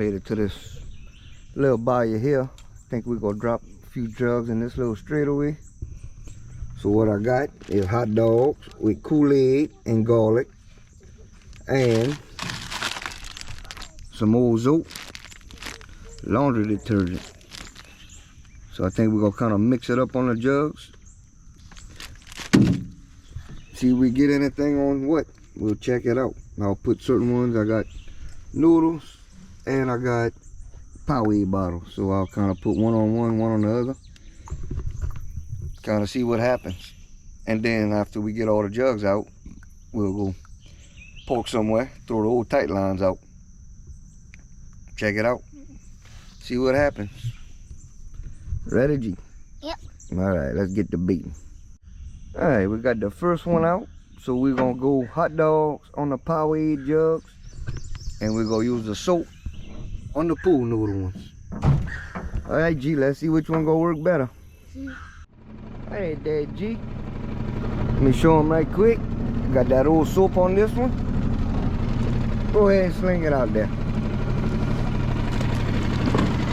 made it to this little bayou here. I think we're gonna drop a few jugs in this little straightaway. So what I got is hot dogs with Kool-Aid and garlic and some old soap, laundry detergent. So I think we're gonna kind of mix it up on the jugs. See if we get anything on what, we'll check it out. I'll put certain ones. I got noodles and I got Powerade bottles. So I'll kind of put one on one, one on the other. Kind of see what happens. And then after we get all the jugs out, we'll go poke somewhere, throw the old tight lines out. Check it out. See what happens. Ready, G? Yep. Alright, let's get the beating. Alright, we got the first one out. So we're gonna go hot dogs on the Powerade jugs. And we're gonna use the soap on the pool noodle ones. Alright, G, let's see which one gonna work better. Hey there, G. Let me show them right quick. Got that old soap on this one. Go ahead and sling it out there.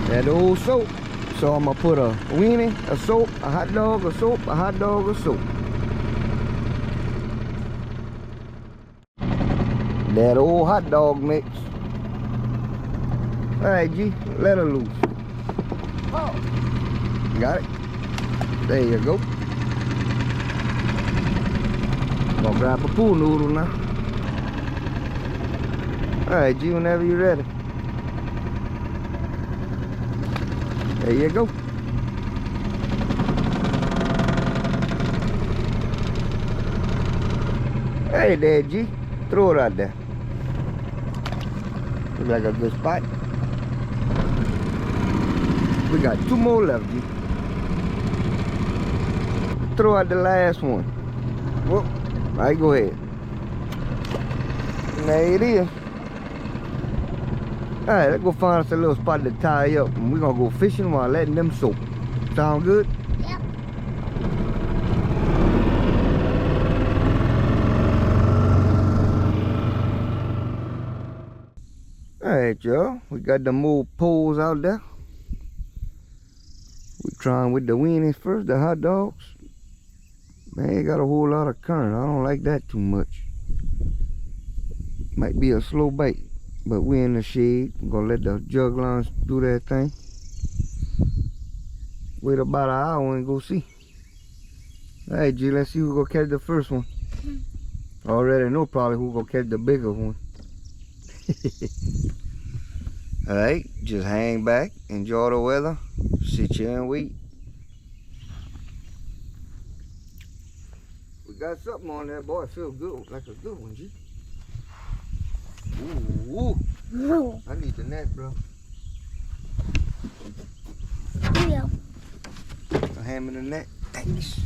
That old soap. So I'm gonna put a weenie, a soap, a hot dog, a soap, a hot dog, a soap. That old hot dog mix. Alright, G, let her loose. Oh. Got it? There you go. Gonna grab a pool noodle now. Alright, G, whenever you're ready. There you go. Hey there, G. Throw it out there. Looks like a good spot. We got two more left, G. Throw out the last one. Whoop. All right, go ahead. There it is. All right, let's go find us a little spot to tie up, and we're gonna go fishing while letting them soak. Sound good? Yep. All right, y'all. We got the more poles out there. We trying with the weenies first, the hot dogs. Man, it got a whole lot of current. I don't like that too much. Might be a slow bite, but we in the shade. I'm gonna let the jug lines do their thing. Wait about an hour and go see. Alright, G, let's see who gonna catch the first one. Already know probably who gonna catch the bigger one. Alright, just hang back, enjoy the weather, sit here and wait. We got something on there, boy. It feels good, like a good one, G. Ooh, ooh. I need the net, bro. Yeah. A ham in the net. Thanks.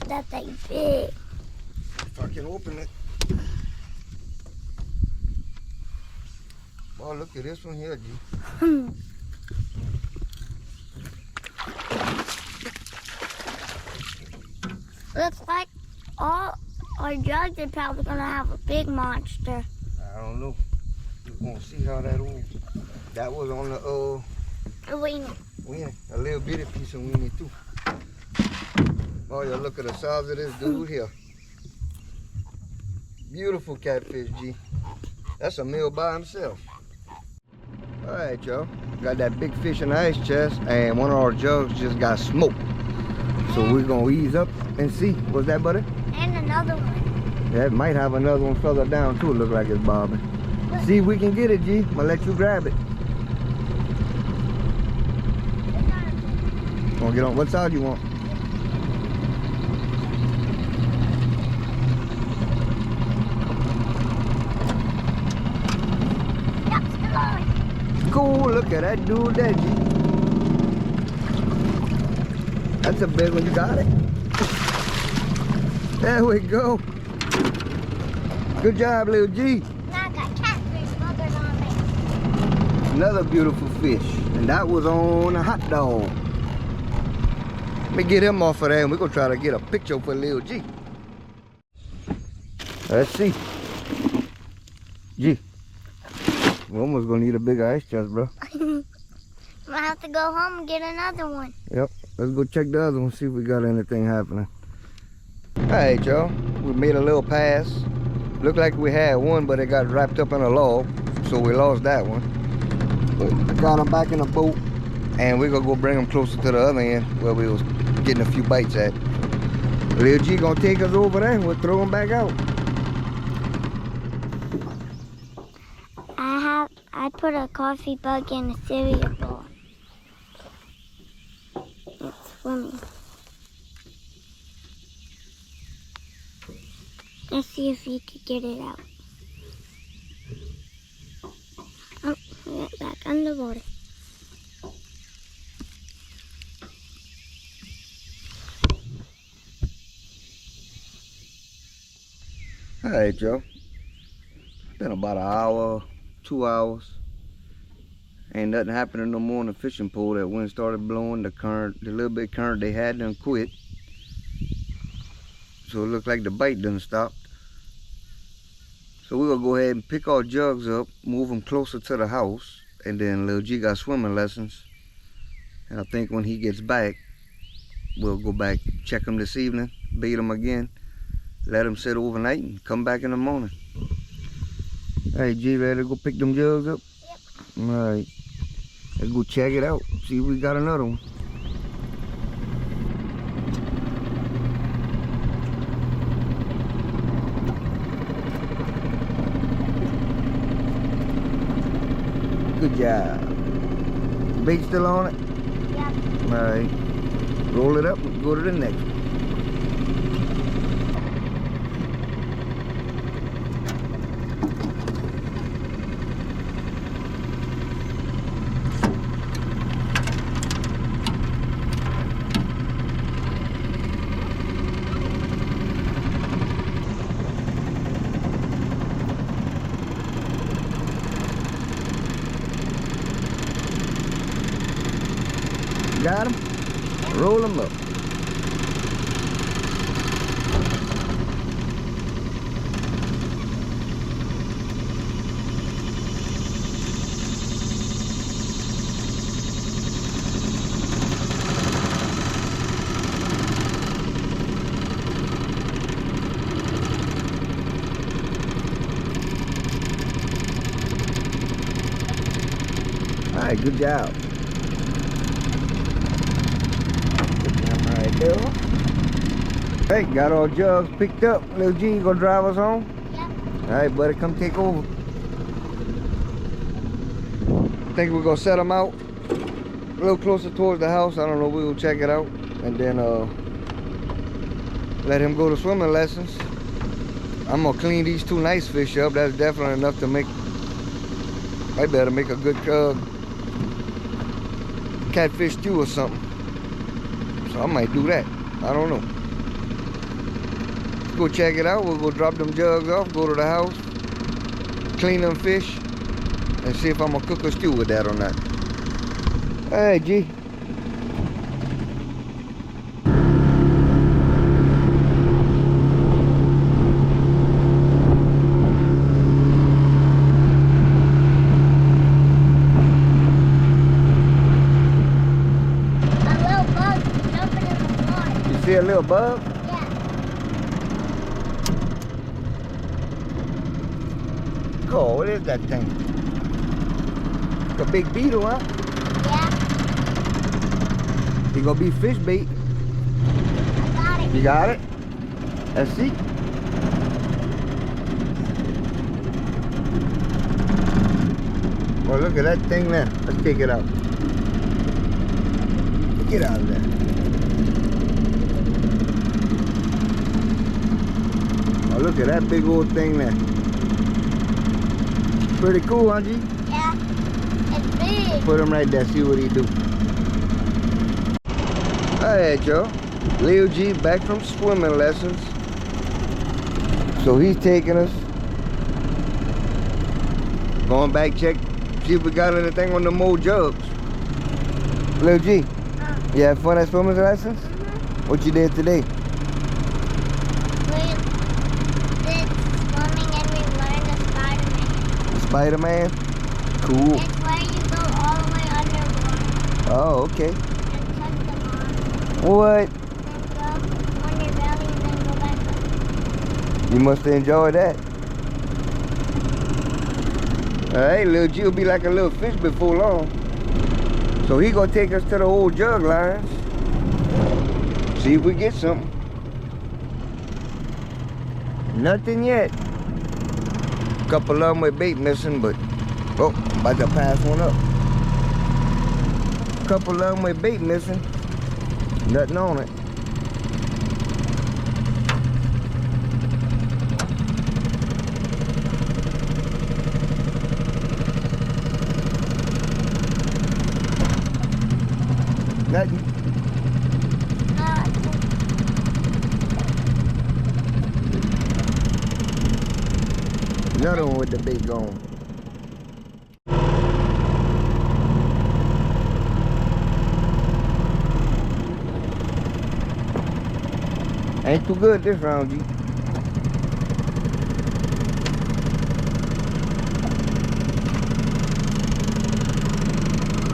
That thing big. If I can open it. Boy, look at this one here, G. Looks like all our jugs are probably gonna have a big monster. I don't know. We're gonna see how that old. That was on the A weenie. weenie, a little bitty piece of weenie too. Oh, you look at the size of this dude here. Beautiful catfish, G. That's a meal by himself. All right, y'all. Got that big fish in the ice chest, and one of our jugs just got smoked. So we're gonna ease up and see. What's that, buddy? And another one. Yeah, it might have another one further down too. It look like it's bobbing. See if we can get it, G. I'm gonna let you grab it. Gonna get on. What side you want? Cool. Look at that dude there, G. That's a big one. You got it. There we go. Good job, little G. Now I got catfish smothered on me. Another beautiful fish. And that was on a hot dog. Let me get him off of there and we're gonna try to get a picture for little G. Let's see. G. We're almost gonna need a bigger ice chest, bro. I'm gonna have to go home and get another one. Yep. Let's go check the other one, see if we got anything happening. Alright, y'all. We made a little pass. Looked like we had one, but it got wrapped up in a log, so we lost that one. But I got them back in the boat, and we're gonna go bring them closer to the other end where we was getting a few bites at. Lil G gonna take us over there and we'll throw them back out. I put a coffee bug in a cereal bowl. It's swimming. Let's see if you could get it out. Oh, we got back underwater. Alright, y'all. Been about an hour, 2 hours. Ain't nothing happening no more in the fishing pool. That wind started blowing. The little bit of current they had done quit. So it looked like the bite done stopped. So we're gonna go ahead and pick our jugs up, move them closer to the house, and then Lil G got swimming lessons. And I think when he gets back, we'll go back, check him this evening, bait him again, let him sit overnight, and come back in the morning. Hey G, ready to go pick them jugs up? Yep. Alright, let's go check it out, see if we got another one. Good job. Bait still on it? Yep. Alright. Roll it up and go to the next one. Got him? Roll him up. All right, good job. Hey, got our jugs picked up. Lil G, you gonna drive us home? Yep. Alright, buddy, come take over. Think we're gonna set them out a little closer towards the house. I don't know, we'll check it out. And then let him go to swimming lessons. I'm gonna clean these two nice fish up. That's definitely enough to make, I better make a good catfish stew or something. So I might do that. I don't know. Let's go check it out. We'll go drop them jugs off, go to the house, clean them fish, and see if I'm gonna cook a stew with that or not. Hey, G. See a little bug? Yeah. Cool, what is that thing? A big beetle, huh? Yeah. You gonna be fish bait. I got it. You got it? Let's see. Well, look at that thing there. Let's take it out. Get out of there. Oh, look at that big old thing there. Pretty cool, huh, G? Yeah. It's big. Put him right there, see what he do. Alright, y'all. Lil G back from swimming lessons. So he's taking us. Going back, check, see if we got anything on the more jugs. Lil G, you had fun at swimming lessons? What you did today? We did swimming and we learned the Spider-Man. Spider-Man? Cool. It's where you go all the way underwater Oh, okay. and touch the bottom. What? Then go on your belly and then go back up. You must have enjoyed that. Hey, little G will be like a little fish before long. So he gonna take us to the old jug lines. See if we get something. Nothing yet. Couple of them with bait missing, but oh, about to pass one up. Couple of them with bait missing. Nothing on it. Nothing. Another one with the bait gone. Ain't too good this round, G.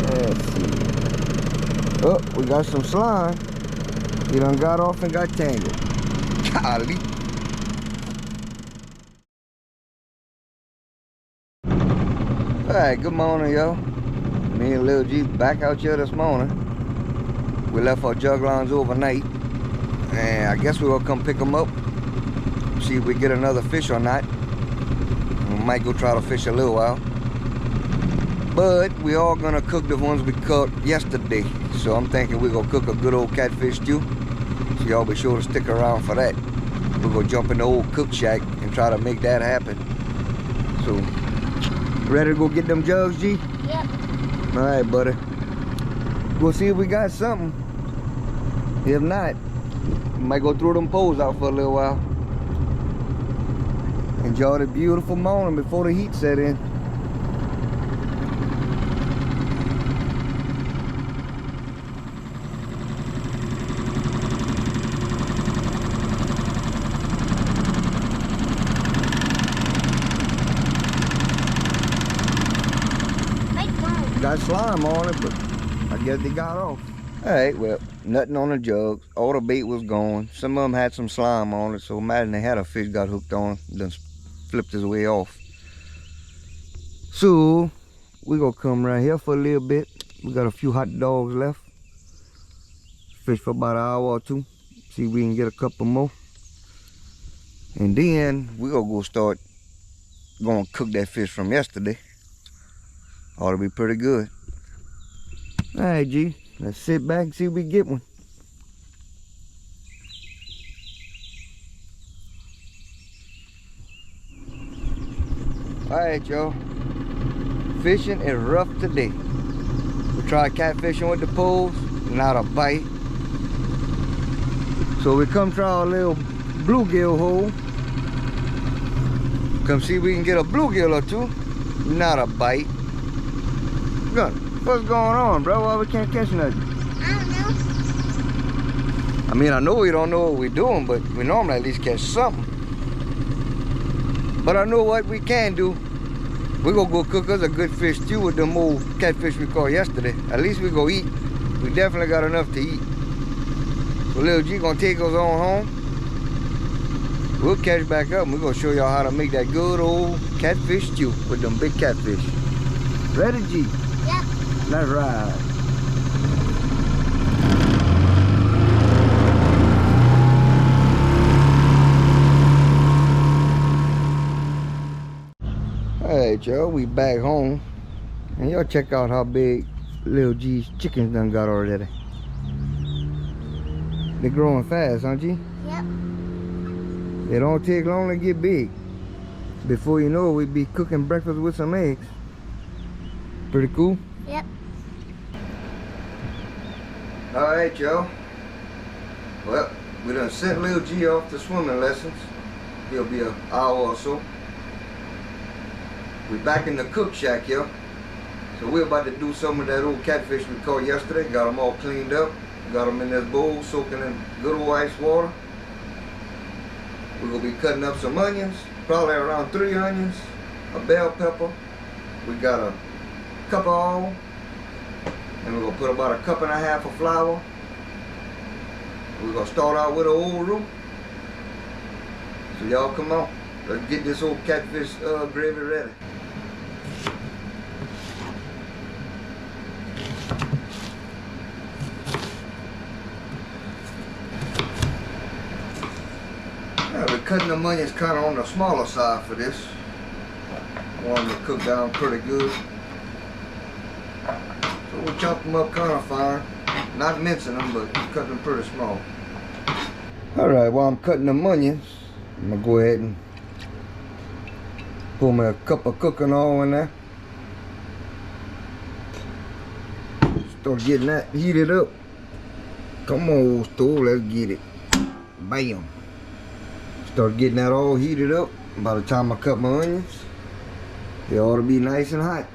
Let's see. Oh, we got some slime. He done got off and got tangled. Golly. Alright, good morning, y'all. Me and Lil G back out here this morning. We left our jug lines overnight. And I guess we will come pick them up. See if we get another fish or not. We might go try to fish a little while. But we are gonna cook the ones we caught yesterday. So I'm thinking we're gonna cook a good old catfish stew. So y'all be sure to stick around for that. We're gonna jump in the old cook shack and try to make that happen. So, ready to go get them jugs, G? Yep. Alright, buddy. We'll see if we got something. If not, we might go throw them poles out for a little while. Enjoy the beautiful morning before the heat set in. Got slime on it, but I guess they got off. Alright, well, nothing on the jugs. All the bait was gone. Some of them had some slime on it, so imagine they had a fish got hooked on, then flipped his way off. So, we're gonna come right here for a little bit. We got a few hot dogs left. Fish for about an hour or two. See if we can get a couple more. And then, we're gonna go start gonna cook that fish from yesterday. Ought to be pretty good. Alright, G. Let's sit back and see if we get one. Alright, y'all. Fishing is rough today. We tried catfishing with the poles, not a bite. So we come try our little bluegill hole. Come see if we can get a bluegill or two. Not a bite. What's going on, bro? Why we can't catch nothing? I don't know. I mean, I know we don't know what we're doing, but we normally at least catch something. But I know what we can do. We're gonna go cook us a good fish stew with them old catfish we caught yesterday. At least we go eat. We definitely got enough to eat. So Lil G gonna take us on home. We'll catch back up and we're gonna show y'all how to make that good old catfish stew with them big catfish. Ready, G? Yep. Let's ride. Alright, y'all, we back home. And y'all check out how big Lil G's chickens done got already. They're growing fast, huh, G? Yep. They don't take long to get big. Before you know it, we'd be cooking breakfast with some eggs. Pretty cool? Yep. Alright, y'all. Well, we done sent Lil G off to swimming lessons. He'll be an hour or so. We back in the cook shack, y'all. So we're about to do some of that old catfish we caught yesterday. Got them all cleaned up. Got them in this bowl, soaking in good old ice water. We're gonna be cutting up some onions, probably around 3 onions, a bell pepper. We got a cup of oil. And we're gonna put about a cup and a half of flour. We're gonna start out with an old roux. So y'all come on, let's get this old catfish gravy ready. Now we're cutting the onions kind of on the smaller side for this. I want them to cook down pretty good. So we'll chop them up kind of fine. Not mincing them, but cut them pretty small. Alright, while I'm cutting the onions, I'm going to go ahead and pour me a cup of cooking oil in there. Start getting that heated up. Come on, stove, let's get it. Bam. Start getting that all heated up. By the time I cut my onions, they ought to be nice and hot.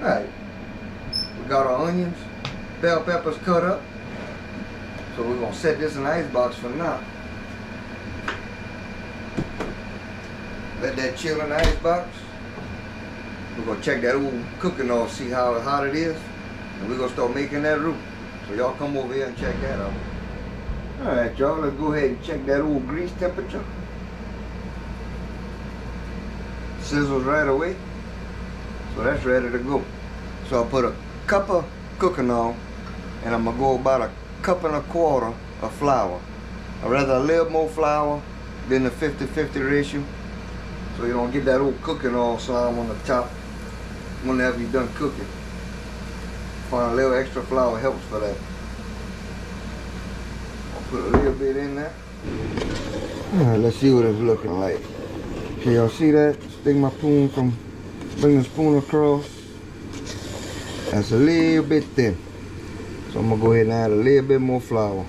Alright, we got our onions, bell peppers cut up. So we're gonna set this in the ice box for now. Let that chill in the ice box. We're gonna check that old cooking oil, see how hot it is. And we're gonna start making that roux. So y'all come over here and check that out. Alright y'all, let's go ahead and check that old grease temperature. Sizzles right away. So that's ready to go. So I put a cup of cooking oil and I'm gonna go about a cup and a quarter of flour. I'd rather a little more flour than the 50-50 ratio. So you don't get that old cooking oil slime on the top whenever you're done cooking. Find a little extra flour helps for that. I'll put a little bit in there. Alright, let's see what it's looking like. Can y'all see that? Stick my spoon from, bring the spoon across. That's a little bit thin. So I'm gonna go ahead and add a little bit more flour.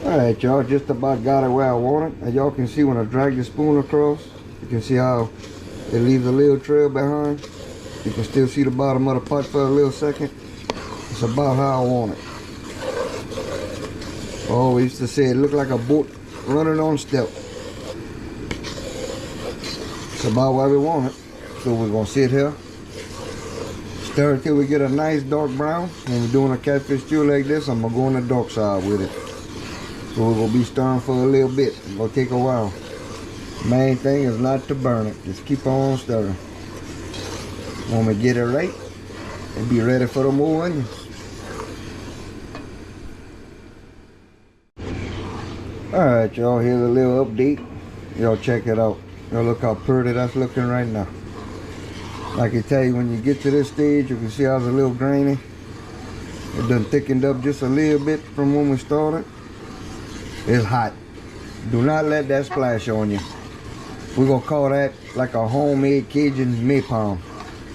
Alright y'all, just about got it where I want it. As y'all can see when I drag the spoon across, you can see how it leaves a little trail behind. You can still see the bottom of the pot for a little second. It's about how I want it. Oh, we used to say it looked like a boat running on steps. It's about where we want it. So we're gonna sit here, stir it till we get a nice dark brown. When we're doing a catfish stew like this, I'm gonna go on the dark side with it. So we're gonna be stirring for a little bit. It's gonna take a while. Main thing is not to burn it. Just keep on stirring. When we get it right, and be ready for the more onions. Alright y'all, here's a little update. Y'all check it out. Y'all look how pretty that's looking right now. I can tell you when you get to this stage, you can see how it's a little grainy. It done thickened up just a little bit from when we started. It's hot. Do not let that splash on you. We're gonna call that like a homemade Cajun napalm.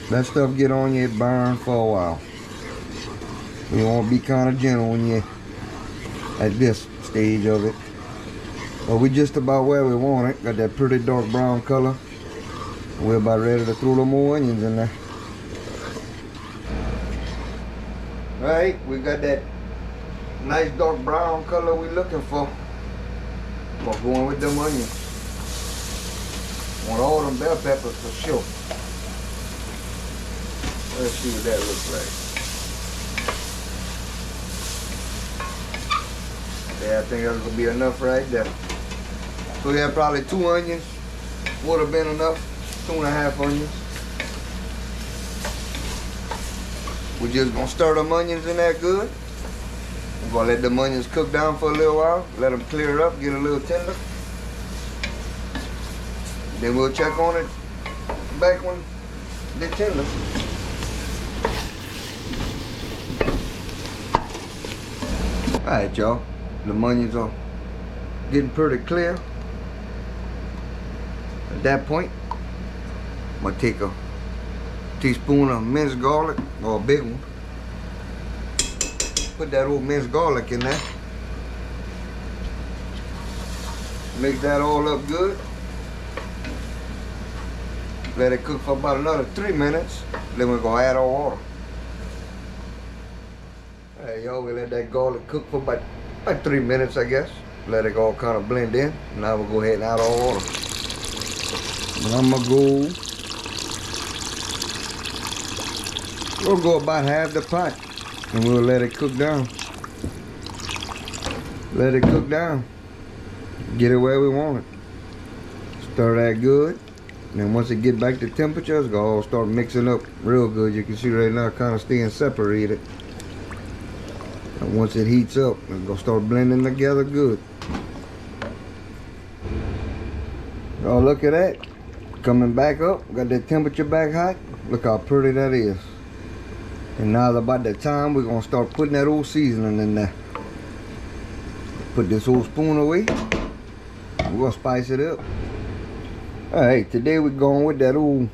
That stuff get on you, it burn for a while. You want to be kind of gentle when you're at this stage of it. But we just about where we want it. Got that pretty dark brown color. We're about ready to throw the more onions in there. Right, we got that nice dark brown color we're looking for. We're going with them onions. Want all them bell peppers for sure. Let's see what that looks like. Yeah, I think that's gonna be enough right there. So we have probably 2 onions. Would have been enough. 2.5 onions. We're just gonna stir them onions in there good. We're gonna let them onions cook down for a little while. Let them clear up, get a little tender. Then we'll check on it back when they're tender. Alright y'all, the onions are getting pretty clear. At that point, I'm gonna take a teaspoon of minced garlic, or a big one. Put that old minced garlic in there. Mix that all up good. Let it cook for about another 3 minutes. Then we're gonna add our water. Alright, y'all, we let that garlic cook for about 3 minutes, I guess. Let it all kind of blend in. Now we'll go ahead and add our water. And I'm gonna we'll go about half the pot, and we'll let it cook down. Let it cook down. Get it where we want it. Stir that good. And then once it get back to temperature, it's gonna all start mixing up real good. You can see right now kind of staying separated. And once it heats up, it's gonna start blending together good. Oh, look at that. Coming back up. Got that temperature back hot. Look how pretty that is. And now about the time we're gonna start putting that old seasoning in there. Put this old spoon away. We're gonna spice it up. Alright, today we're going with that old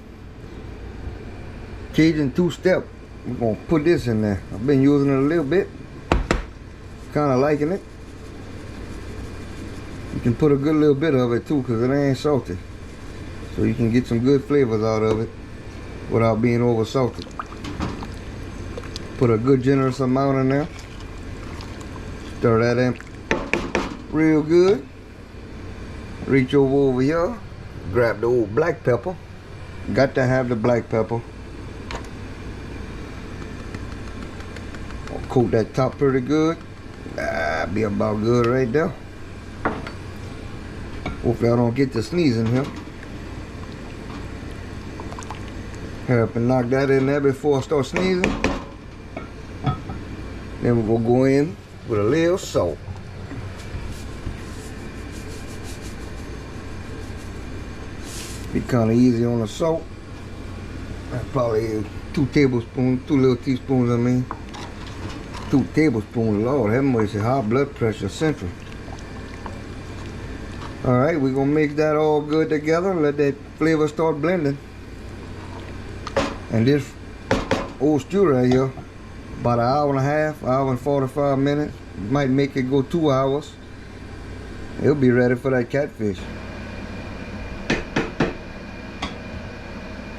Cajun two-step. We're gonna put this in there. I've been using it a little bit. Kinda liking it. You can put a good little bit of it too, because it ain't salty. So you can get some good flavors out of it without being over salted. Put a good generous amount in there. Stir that in real good. Reach over here. Grab the old black pepper. Got to have the black pepper. I'll coat that top pretty good. Be about good right there. Hopefully I don't get to sneezing here. Hurry up and knock that in there before I start sneezing. Then we're gonna go in with a little salt. Be kind of easy on the salt. Probably 2 little teaspoons, I mean. 2 tablespoons, Lord have mercy, high blood pressure central. Alright, we're gonna mix that all good together, let that flavor start blending. And this old stew right here, about 1.5 hours, hour and 45 minutes. Might make it go 2 hours. It'll be ready for that catfish.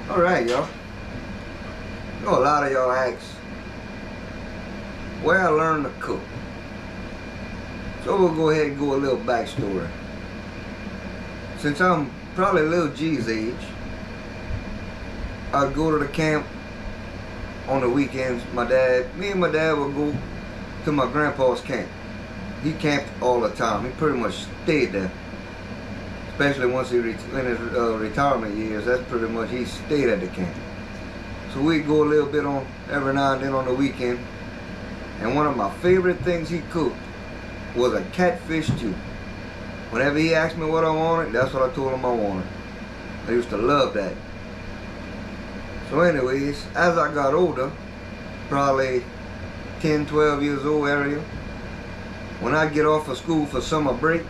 Alright, y'all. You know, a lot of y'all ask where I learned to cook. So we'll go ahead and go a little backstory. Since I'm probably little G's age, I'd go to the camp on the weekends. Me and my dad would go to my grandpa's camp. He camped all the time. He pretty much stayed there. Especially once he in his retirement years, that's pretty much, he stayed at the camp. So we'd go a little bit on every now and then on the weekend. And one of my favorite things he cooked was a catfish stew. Whenever he asked me what I wanted, that's what I told him I wanted. I used to love that. So anyways, as I got older, probably 10, 12 years old area, when I get off of school for summer break,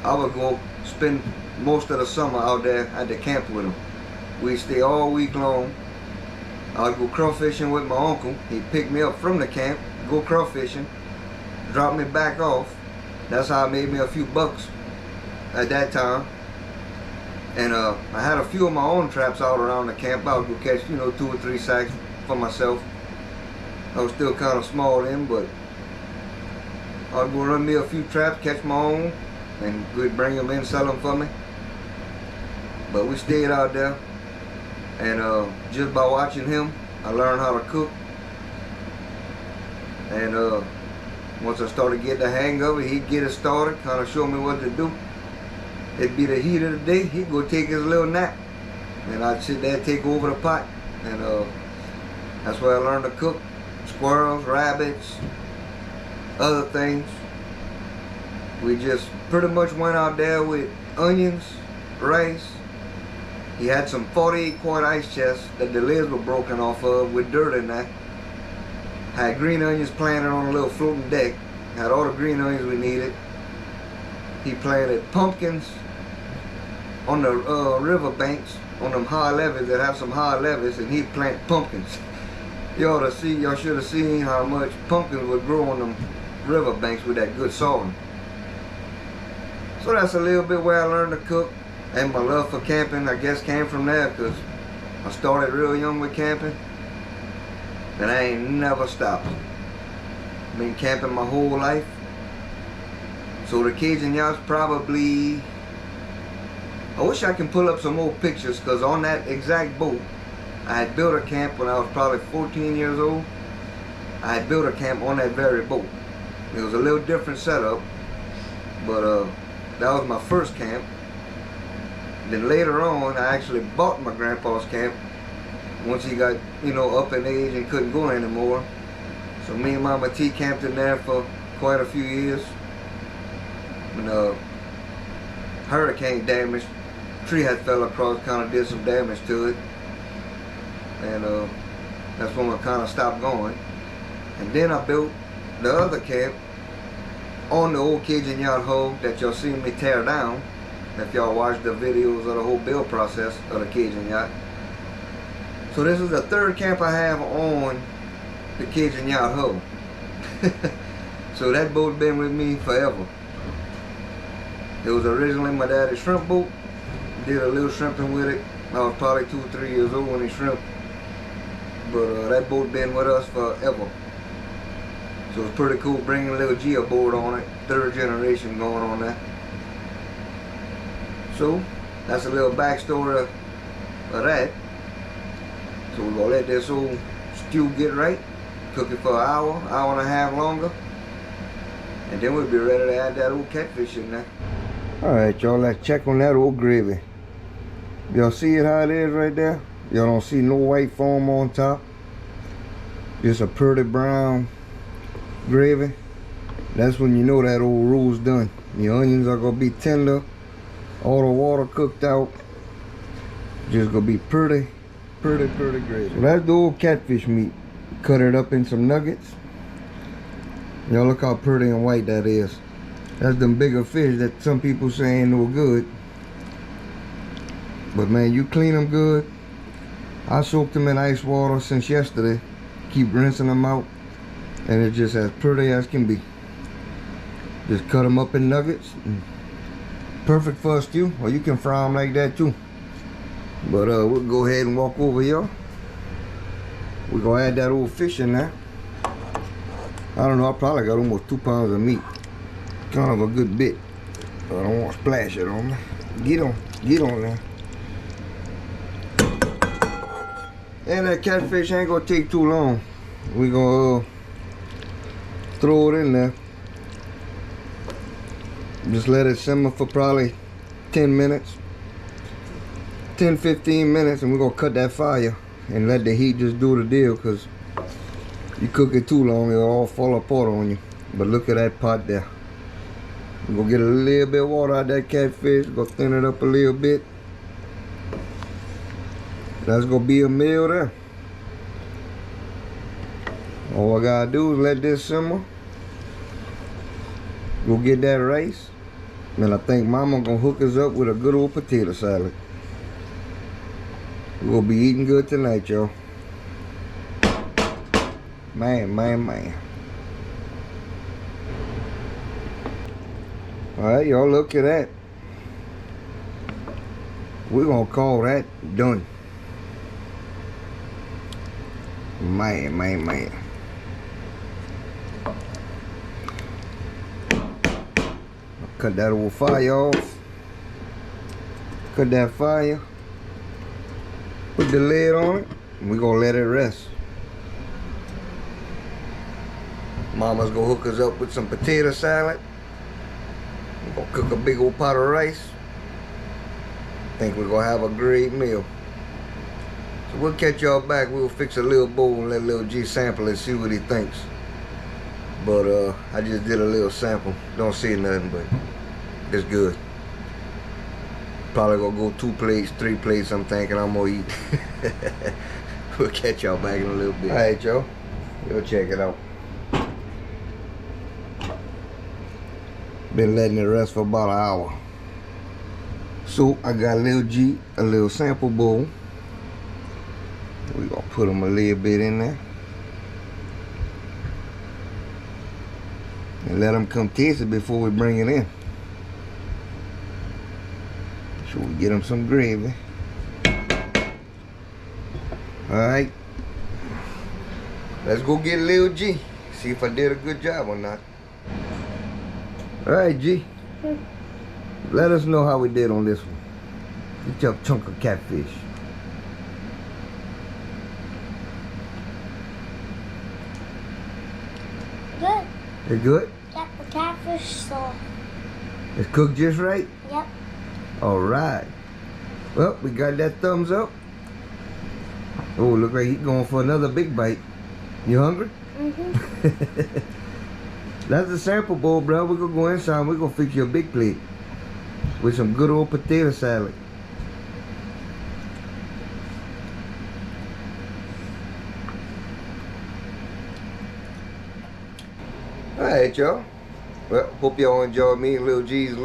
I would go spend most of the summer out there at the camp with him. We'd stay all week long. I'd go crawfishing with my uncle. He'd pick me up from the camp, go crawfishing, drop me back off. That's how I made me a few bucks at that time. And I had a few of my own traps out around the camp. I would go catch, 2 or 3 sacks for myself. I was still kind of small then, but I'd go run me a few traps, catch my own, and we'd bring them in, sell them for me. But we stayed out there, and just by watching him, I learned how to cook. And once I started getting the hang of it, he'd get it started, kind of show me what to do. It'd be the heat of the day, he'd go take his little nap. And I'd sit there and take over the pot. And that's where I learned to cook. Squirrels, rabbits, other things. We just pretty much went out there with onions, rice. He had some 48-quart ice chests that the lids were broken off of with dirt in there. Had green onions planted on a little floating deck. Had all the green onions we needed. He planted pumpkins on the river banks, on them high levees that have some high levees, and he'd plant pumpkins. Y'all should have seen how much pumpkins would grow on them river banks with that good soil. So that's a little bit where I learned to cook. And my love for camping, I guess, came from there, because I started real young with camping, and I ain't never stopped. Been camping my whole life. So the Cajun yacht's probably, I wish I can pull up some old pictures, because on that exact boat, I had built a camp when I was probably 14 years old. I had built a camp on that very boat. It was a little different setup, but that was my first camp. Then later on, I actually bought my grandpa's camp once he got, you know, up in age and couldn't go anymore. So me and Mama T camped in there for quite a few years. And hurricane damage, tree had fell across, kind of did some damage to it. And that's when I kind of stopped going. And then I built the other camp on the old Cajun yacht hull that y'all seen me tear down, if y'all watch the videos of the whole build process of the Cajun yacht. So this is the third camp I have on the Cajun yacht hull. So that boat's been with me forever. It was originally my daddy's shrimp boat. Did a little shrimping with it. I was probably 2 or 3 years old when he shrimped. But that boat been with us forever. So it's pretty cool bringing a little G aboard on it. 3rd generation going on that. So that's a little backstory of that. So we're gonna let this old stew get right. Cook it for an hour, hour and a half longer. And then we'll be ready to add that old catfish in there. Alright y'all, let's check on that old gravy. Y'all see it how it is right there? Y'all don't see no white foam on top. Just a pretty brown gravy. That's when you know that old roll's done. The onions are gonna be tender. All the water cooked out. Just gonna be pretty gravy. So that's the old catfish meat. Cut it up in some nuggets. Y'all look how pretty and white that is. That's them bigger fish that some people say ain't no good. But man, you clean them good. I soaked them in ice water since yesterday. Keep rinsing them out. And it's just as pretty as can be. Just cut them up in nuggets. Perfect for a stew, or you can fry them like that too. But we'll go ahead and walk over here. We're gonna add that old fish in there. I don't know, I probably got almost 2 pounds of meat. Kind of a good bit. I don't want to splash it on me. Get on there. And that catfish ain't gonna take too long. We're gonna throw it in there. Just let it simmer for probably 10 minutes. 10-15 minutes, and we're gonna cut that fire and let the heat just do the deal, because you cook it too long, it'll all fall apart on you. But look at that pot there. We're gonna get a little bit of water out that catfish, go thin it up a little bit. That's gonna be a meal there. All I gotta do is let this simmer. Go get that rice. And I think Mama gonna hook us up with a good old potato salad. We're gonna be eating good tonight, y'all. Man. Alright, y'all, look at that. We're gonna call that done. Man. Cut that old fire off. Cut that fire. Put the lid on it. And we're gonna let it rest. Mama's gonna hook us up with some potato salad. We're gonna cook a big old pot of rice. Think we're gonna have a great meal. So we'll catch y'all back. We'll fix a little bowl and let little G sample it, see what he thinks. But I just did a little sample. Don't see nothing, but it's good. Probably gonna go 2 plates, 3 plates, I'm thinking I'm gonna eat. We'll catch y'all back in a little bit. Alright, y'all. Go check it out. Been letting it rest for about an hour. So I got little G, a little sample bowl. We're gonna put them a little bit in there. And let them come taste it before we bring it in. So we get him some gravy. Alright. Let's go get Lil G. See if I did a good job or not. Alright, G. Let us know how we did on this one. Get your chunk of catfish. Good. It's good? Got the catfish sauce. It's cooked just right? Yep. Alright. Well, we got that thumbs up. Oh, look like he's going for another big bite. You hungry? Mm-hmm. That's the sample bowl, bro. We're gonna go inside and we're gonna fix you a big plate with some good old potato salad. Alright, y'all. Well, hope y'all enjoyed me and Lil G's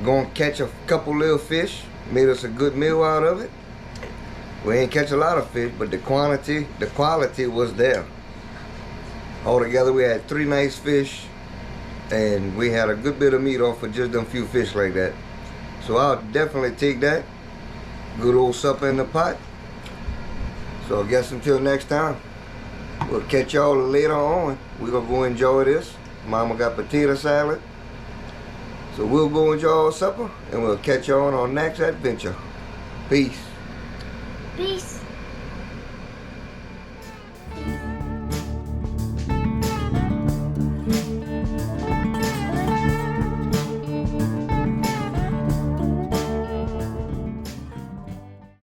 gonna catch a couple little fish. Made us a good meal out of it. We ain't catch a lot of fish, but the quality was there. Altogether, we had 3 nice fish, and we had a good bit of meat off of just them few fish like that. So I'll definitely take that. Good old supper in the pot. So I guess until next time, we'll catch y'all later on. We're gonna go enjoy this. Mama got potato salad. So we'll go enjoy our supper, and we'll catch y'all on our next adventure. Peace. Peace.